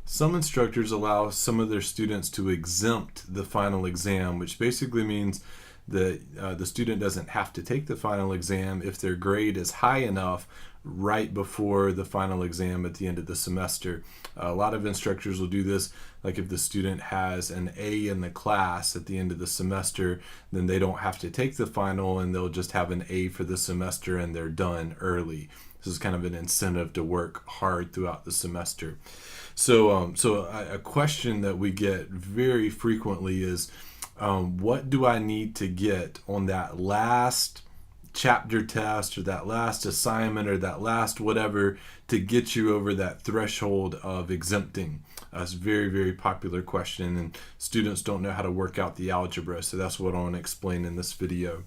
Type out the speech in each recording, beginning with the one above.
Some instructors allow some of their students to exempt the final exam, which basically means that the student doesn't have to take the final exam if their grade is high enough right before the final exam at the end of the semester. A lot of instructors will do this, like if the student has an A in the class at the end of the semester, then they don't have to take the final and they'll just have an A for the semester and they're done early. This is kind of an incentive to work hard throughout the semester. So a question that we get very frequently is, what do I need to get on that last chapter test or that last assignment or that last whatever to get you over that threshold of exempting? It's a very, very popular question, and students don't know how to work out the algebra, so that's what I want to explain in this video.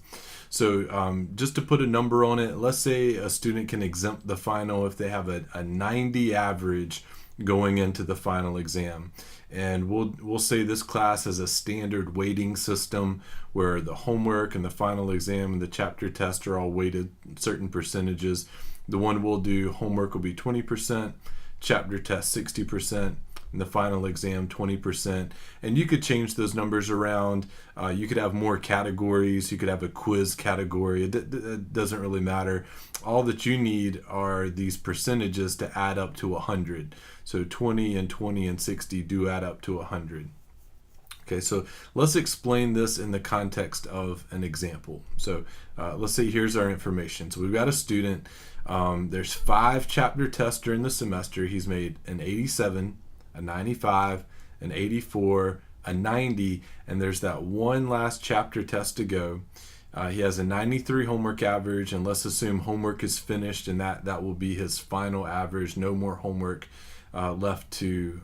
So just to put a number on it, let's say a student can exempt the final if they have a 90 average going into the final exam. And we'll say this class has a standard weighting system where the homework and the final exam and the chapter test are all weighted certain percentages. The one we'll do, homework will be 20%, chapter test 60%, and the final exam 20%. And you could change those numbers around. You could have more categories. You could have a quiz category. It doesn't really matter. All that you need are these percentages to add up to 100. So 20 and 20 and 60 do add up to 100. Okay, so let's explain this in the context of an example. So let's say here's our information. So we've got a student. There's 5 chapter tests during the semester. He's made an 87, a 95, an 84, a 90, and there's that one last chapter test to go. He has a 93 homework average, and let's assume homework is finished, and that will be his final average. No more homework left to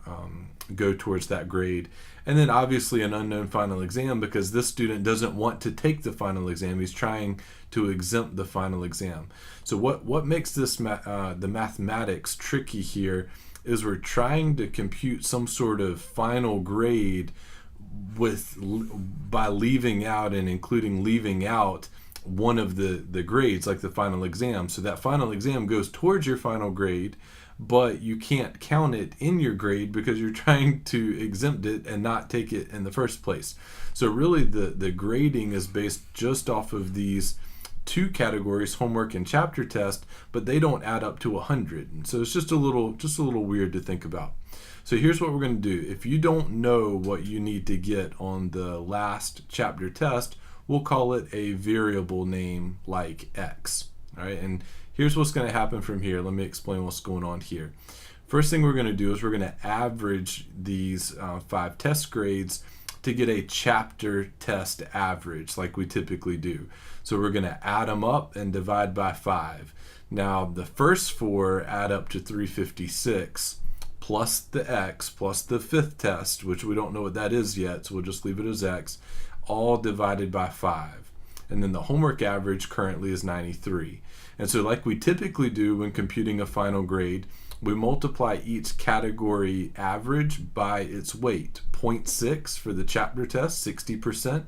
go towards that grade. And then obviously an unknown final exam, because this student doesn't want to take the final exam. He's trying to exempt the final exam. So what makes this the mathematics tricky here is we're trying to compute some sort of final grade by leaving out and including leaving out one of the grades, like the final exam. So that final exam goes towards your final grade, but you can't count it in your grade because you're trying to exempt it and not take it in the first place. So really the grading is based just off of these 2 categories, homework and chapter test, but they don't add up to 100. And so it's just a little weird to think about. So here's what we're going to do. If you don't know what you need to get on the last chapter test, we'll call it a variable name like X. All right, and here's what's going to happen from here. Let me explain what's going on here. First thing we're going to do is we're going to average these 5 test grades to get a chapter test average like we typically do. So we're going to add them up and divide by 5. Now the first 4 add up to 356 plus the X plus the 5th test, which we don't know what that is yet, so we'll just leave it as X, all divided by 5. And then the homework average currently is 93. And so like we typically do when computing a final grade, we multiply each category average by its weight. 0.6 for the chapter test, 60%,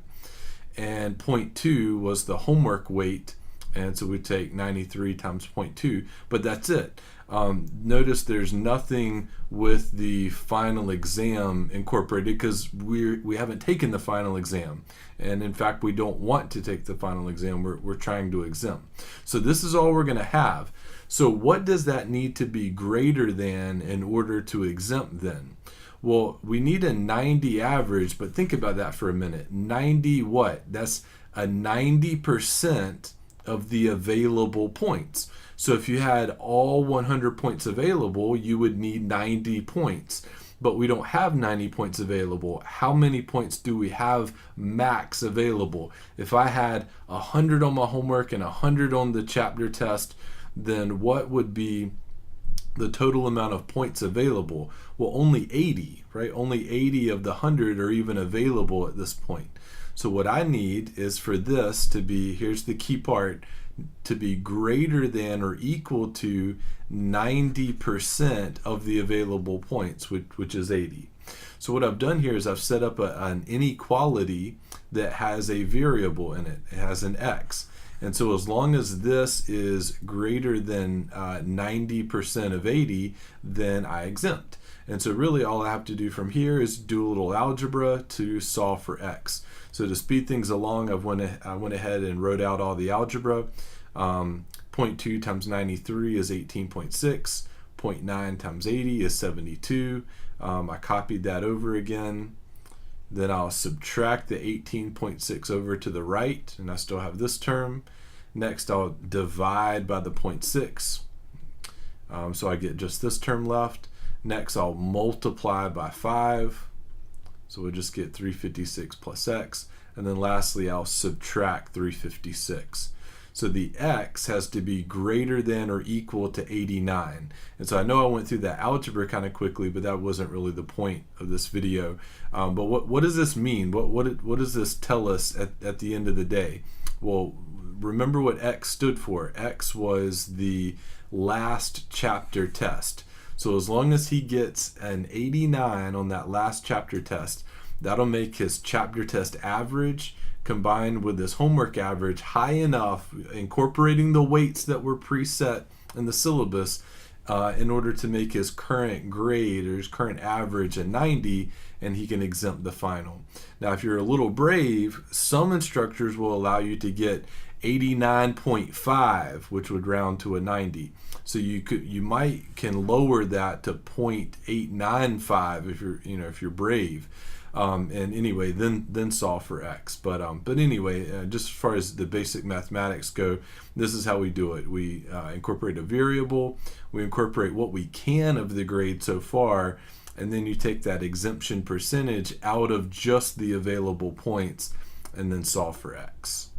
and 0.2 was the homework weight, and so we take 93 times 0.2, but that's it. Notice there's nothing with the final exam incorporated because we haven't taken the final exam, and in fact we don't want to take the final exam. We're trying to exempt. So this is all we're going to have. So what does that need to be greater than in order to exempt then? Well, we need a 90 average, but think about that for a minute. 90 what? That's a 90% of the available points. So if you had all 100 points available, you would need 90 points. But we don't have 90 points available. How many points do we have max available? If I had 100 on my homework and 100 on the chapter test, then what would be the total amount of points available? Well, only 80, right? Only 80 of the 100 are even available at this point. So what I need is for this to be, here's the key part, to be greater than or equal to 90% of the available points, which is 80. So what I've done here is I've set up an inequality that has a variable in it. It has an X. And so as long as this is greater than 90% of 80, then I exempt. And so really all I have to do from here is do a little algebra to solve for x. So to speed things along, I went ahead and wrote out all the algebra. 0.2 times 93 is 18.6. 0.9 times 80 is 72. I copied that over again. Then I'll subtract the 18.6 over to the right, and I still have this term. Next, I'll divide by the 0.6. So I get just this term left. Next, I'll multiply by 5. So we'll just get 356 plus x. And then lastly, I'll subtract 356. So the x has to be greater than or equal to 89. And so I know I went through that algebra kind of quickly, but that wasn't really the point of this video. But what does this mean? What does this tell us at the end of the day? Well, remember what x stood for. X was the last chapter test. So as long as he gets an 89 on that last chapter test, that'll make his chapter test average combined with this homework average high enough, incorporating the weights that were preset in the syllabus, in order to make his current grade or his current average a 90, and he can exempt the final. Now, if you're a little brave, some instructors will allow you to get 89.5, which would round to a 90. So you can lower that to 0.895 if you're brave. And anyway, then solve for x. But anyway, just as far as the basic mathematics go, this is how we do it. We incorporate a variable, we incorporate what we can of the grade so far, and then you take that exemption percentage out of just the available points and then solve for x.